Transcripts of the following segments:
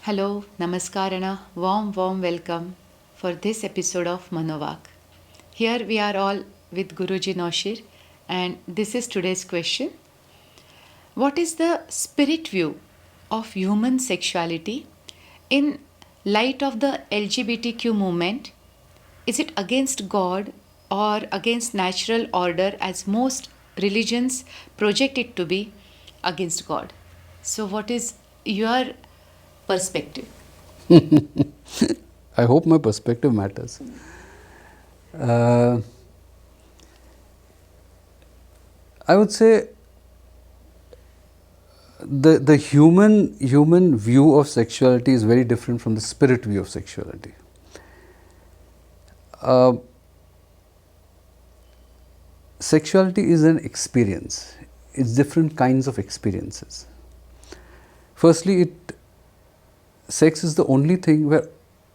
Hello, Namaskar and a warm welcome for this episode of MANOVAAC. Here we are all with Guruji Naushir, and this is today's question. What is the spirit view of human sexuality in light of the LGBTQ movement? Is it against God or against natural order, as most religions project it to be against God? So, what is your perspective? I hope my perspective matters. I would say the human view of sexuality is very different from the spirit view of sexuality. Sexuality is an experience. It's different kinds of experiences. Firstly, sex is the only thing where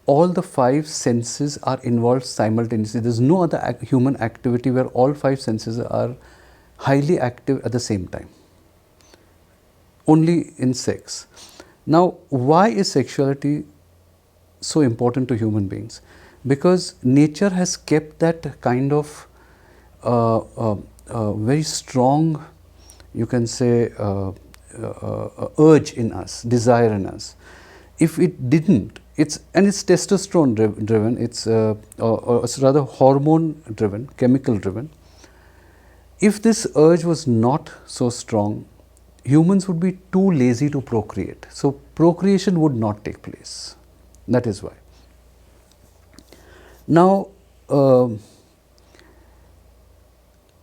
all the five senses are involved simultaneously. There is no other human activity where all five senses are highly active at the same time. Only in sex. Now, why is sexuality so important to human beings? Because nature has kept that kind of very strong, you can say, urge in us, desire in us. If it didn't, it's testosterone driven, it's rather hormone driven, chemical driven. If this urge was not so strong, humans would be too lazy to procreate. So procreation would not take place. That is why. Now,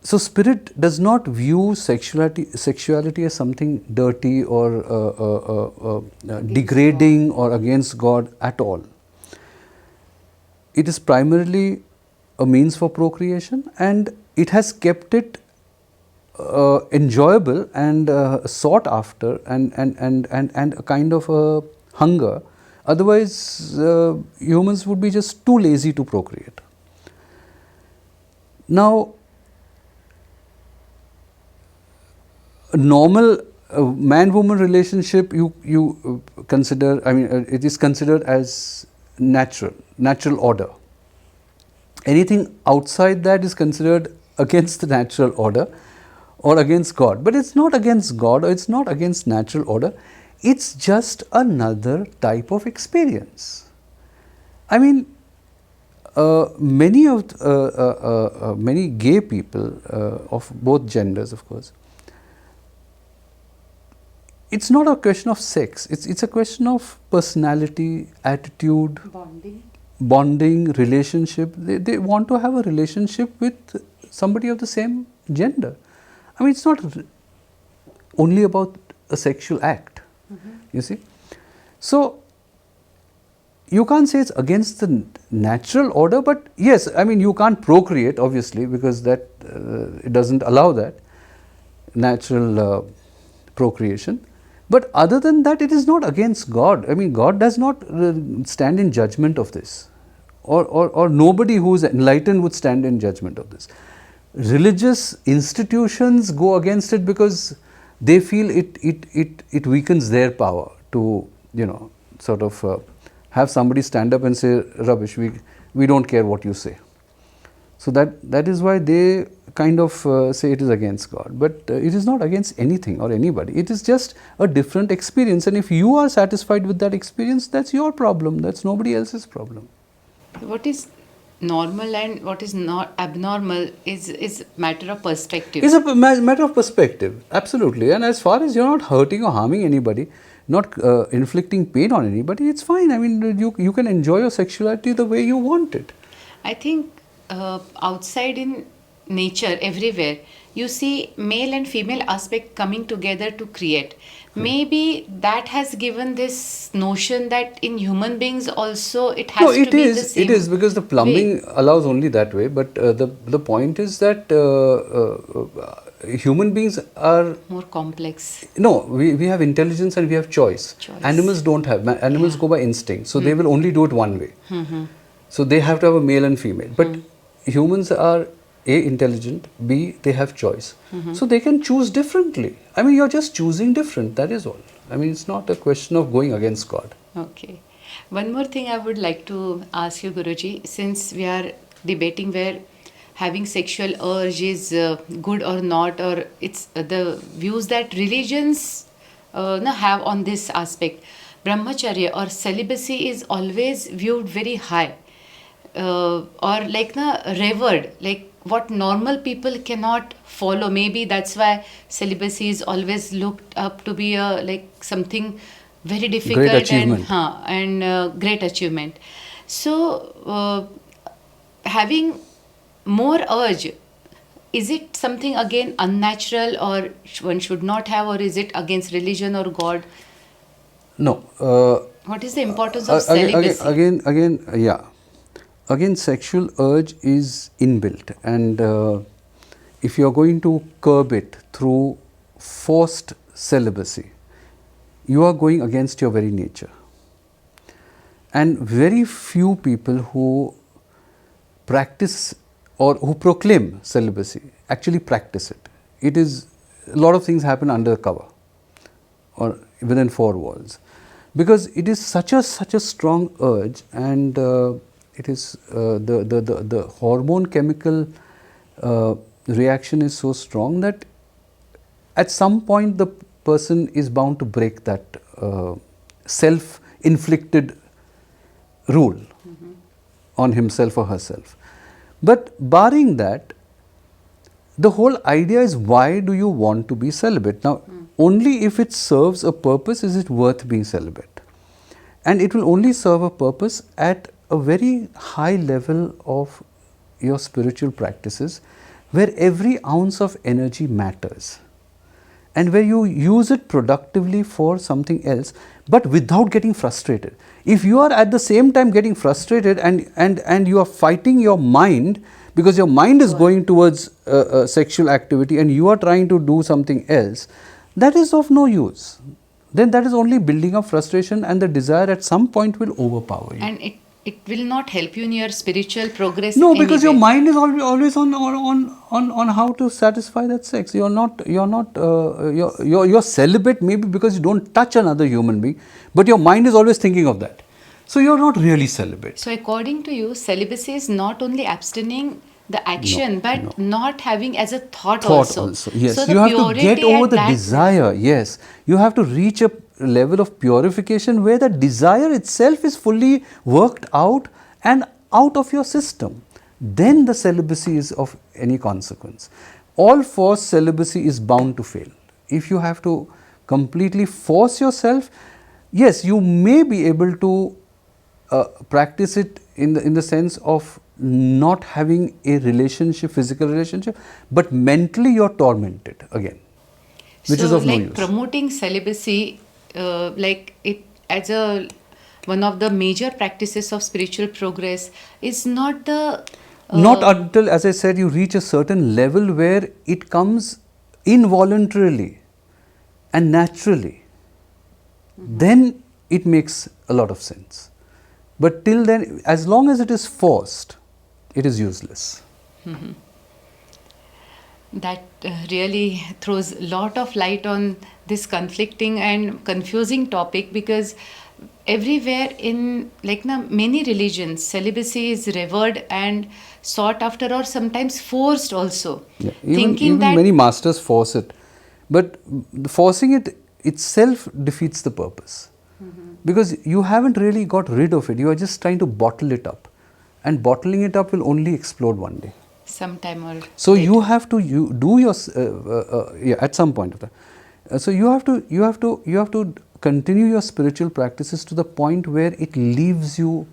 so spirit does not view sexuality as something dirty or degrading or against God at all. It is primarily a means for procreation, and it has kept it enjoyable and sought after and a kind of a hunger. Otherwise, humans would be just too lazy to procreate. Now, a normal man-woman relationship you consider, it is considered as natural order. Anything outside that is considered against the natural order or against God. But it's not against God or it's not against natural order. It's just another type of experience. I mean, many gay people of both genders, of course, it's not a question of sex. It's a question of personality, attitude, bonding, relationship. They want to have a relationship with somebody of the same gender. I mean, it's not only about a sexual act, you see. So, you can't say it's against the natural order, but yes, I mean, you can't procreate, obviously, because that it doesn't allow that natural procreation. But other than that, it is not against God. I mean, God does not stand in judgment of this, or nobody who is enlightened would stand in judgment of this. Religious institutions go against it because they feel it weakens their power to, sort of have somebody stand up and say, rubbish, we don't care what you say. So that is why they kind of say it is against God. But it is not against anything or anybody. It is just a different experience. And if you are satisfied with that experience, that's your problem. That's nobody else's problem. What is normal and what is not abnormal is matter of perspective. It's a matter of perspective, absolutely. And as far as you're not hurting or harming anybody, not inflicting pain on anybody, it's fine. I mean, you can enjoy your sexuality the way you want it. I think outside in nature, everywhere, you see male and female aspect coming together to create. Maybe that has given this notion that in human beings also it has to be the same. It is because the plumbing allows only that way. But the point is that human beings are more complex. No, we have intelligence and we have choice. Animals don't have. Animals go by instinct, so they will only do it one way. So they have to have a male and female. But humans are A, intelligent, B, they have choice. So they can choose differently. I mean, you're just choosing different, that is all. I mean, it's not a question of going against God. Okay. One more thing I would like to ask you, Guruji, since we are debating where having sexual urge is good or not, or it's the views that religions have on this aspect. Brahmacharya or celibacy is always viewed very high, or like revered, like what normal people cannot follow. Maybe that's why celibacy is always looked up to be a like something very difficult Great achievement. and great achievement. So having more urge, is it something again unnatural, or one should not have, or is it against religion or God? No. What is the importance of celibacy? Yeah. Again, sexual urge is inbuilt, and if you are going to curb it through forced celibacy, you are going against your very nature. And very few people who practice or who proclaim celibacy actually practice it. It is, a lot of things happen under cover or within four walls, because it is such a strong urge, and it is the hormone chemical reaction is so strong that at some point the person is bound to break that self-inflicted rule on himself or herself. But barring that, the whole idea is, why do you want to be celibate? Now, only if it serves a purpose is it worth being celibate. And it will only serve a purpose at a very high level of your spiritual practices, where every ounce of energy matters, and where you use it productively for something else, but without getting frustrated. If you are at the same time getting frustrated and you are fighting your mind, because your mind is going towards sexual activity and you are trying to do something else, that is of no use. Then that is only building up frustration, and the desire at some point will overpower you. And it will not help you in your spiritual progress. No, because your mind is always on how to satisfy that sex. You're celibate maybe because you don't touch another human being, but your mind is always thinking of that. So you're not really celibate. So according to you, celibacy is not only abstaining the action, but not having as a thought also. Yes, so you have to get over the desire. Yes, you have to reach a level of purification where the desire itself is fully worked out and out of your system. Then the celibacy is of any consequence. All forced celibacy is bound to fail. If you have to completely force yourself, yes, you may be able to practice it in the sense of not having a relationship, physical relationship, but mentally you are tormented again, which is of no use. Promoting celibacy, like it as a one of the major practices of spiritual progress, is not the not until, as I said, you reach a certain level where it comes involuntarily and naturally. Then it makes a lot of sense. But till then, as long as it is forced, it is useless. That really throws a lot of light on this conflicting and confusing topic, because everywhere in many religions, celibacy is revered and sought after, or sometimes forced also. Yeah. Even many masters force it, but forcing it itself defeats the purpose. Because you haven't really got rid of it, you are just trying to bottle it up, and bottling it up will only explode one day. Sometime or so later. You have to do your at some point of time. So you have to continue your spiritual practices to the point where it leaves you,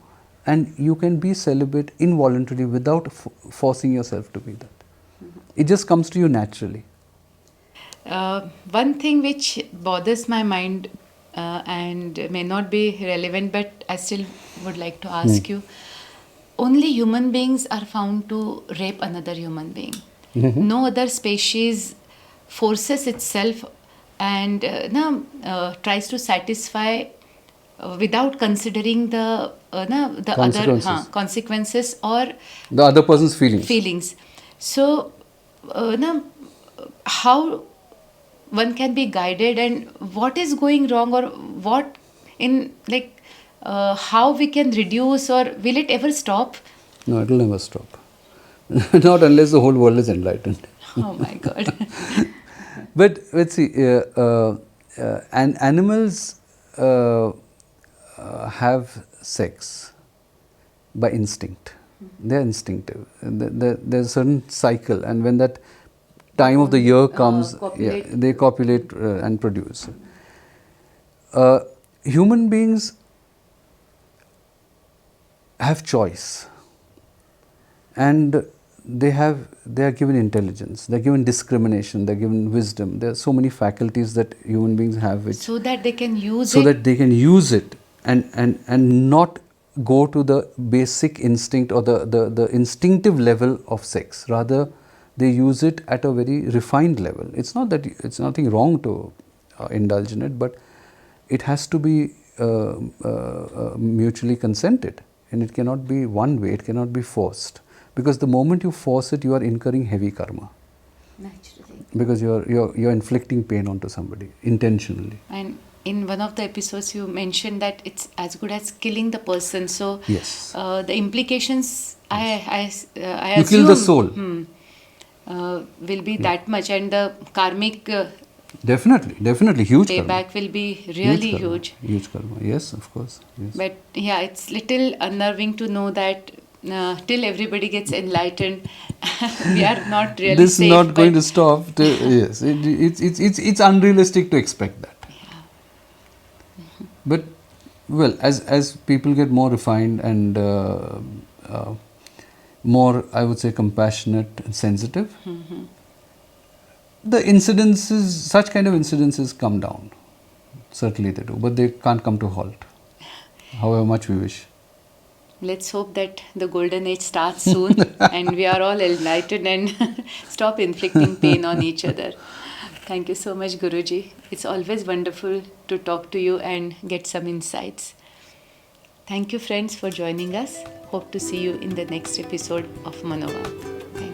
and you can be celibate involuntarily without forcing yourself to be that. It just comes to you naturally. One thing which bothers my mind and may not be relevant, but I still would like to ask you. Only human beings are found to rape another human being. No other species forces itself and tries to satisfy without considering the consequences. Other consequences or the other person's feelings. So, how one can be guided, and what is going wrong, or what in like how we can reduce, or will it ever stop? No, it will never stop. Not unless the whole world is enlightened. Oh my God. But let's see, and animals have sex by instinct. They are instinctive. There's a certain cycle, and when that time of the year comes, they copulate and produce. Human beings have choice, and they are given intelligence, they are given discrimination, they are given wisdom. There are so many faculties that human beings have, which So that they can use so it. that they can use it and not go to the basic instinct or the instinctive level of sex. Rather, they use it at a very refined level. It's not that it's nothing wrong to indulge in it, but it has to be mutually consented, and it cannot be one way, it cannot be forced. Because the moment you force it, you are incurring heavy karma. Naturally. Because you're inflicting pain onto somebody intentionally. And in one of the episodes, you mentioned that it's as good as killing the person. So Yes. the implications, I You assume, kill the soul. Will be that much, and the karmic Definitely, huge karma. payback will be really huge. Huge karma, yes, of course. Yes. But yeah, it's little unnerving to know that till everybody gets enlightened, we are not really this safe. is not going to stop. Yes, it's unrealistic to expect that. Yeah. But well, as people get more refined and more, I would say, compassionate and sensitive, the incidences, such kind of incidences come down. Certainly they do, but they can't come to halt, however much we wish. Let's hope that the golden age starts soon and we are all enlightened and stop inflicting pain on each other. Thank you so much, Guruji. It's always wonderful to talk to you and get some insights. Thank you, friends, for joining us. Hope to see you in the next episode of MANOVAAC. Thank you.